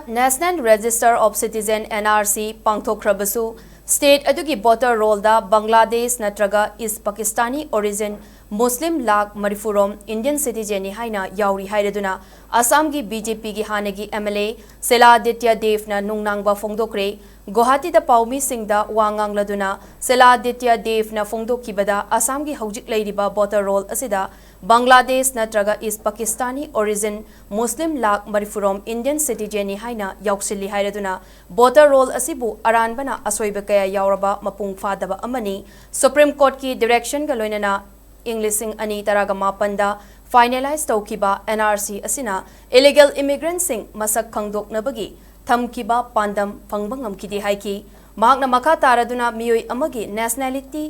National Register of Citizen NRC Pangthokrabasu State adugi voter roll da Bangladesh natraga is Pakistani origin Muslim Lakh Manipurom Indian citizen haina Yaori hairaduna Assam gi BJP gi hanegi MLA Shiladitya Dev na nungnangba fongdokre Guwahati da paumi singda wangang laduna Shiladitya Dev na fongdokibada Assam gi hojik leiriba voter roll asida Bangladesh natraga is Pakistani origin Muslim Lakh Manipurom Indian citizen haina yauksilli hairaduna voter roll asibu aranbana asoiba kaya yauraba mapung fadaba amani Supreme Court ki direction ga loinana Englishing ani taraga mapanda finalize taukiba NRC asina illegal immigrants sing masak khangdoknabagi thamkiba pandam fangbangam kidi haiki mahakna makha taraduna miyoi amagi nationality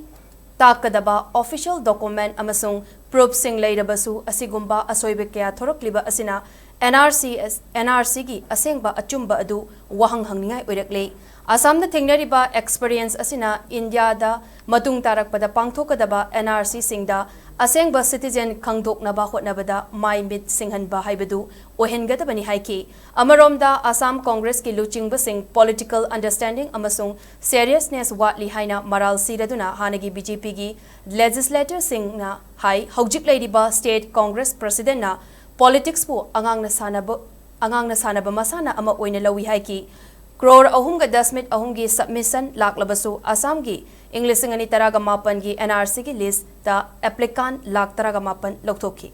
takadaba official document amasung proof sing leirabasu asigumba asoibe kya thorokliba asina NRC gi asengba achumba adu wahang hangningai oirakle Assam na thengnariba experience asina India da matung tarakpada pangthokadaba NRC singda asengba citizen khangdoknaba hotnabada mai mit singhanba haibadu ohengadabani haiki amaromda Assam Congress ki luchingba sing political understanding amasung seriousness watli haina maral siraduna hanagi BJP gi legislator singna hai hojik leiriba state Congress president na politics bu angangna sanaba masana ama oina lawi haiki crore ahumga 10.ahumgi submission laklabasu Assam gi English ani taraga mapan gi NRC gi list da applicant lakh taraga mapan lokthokhi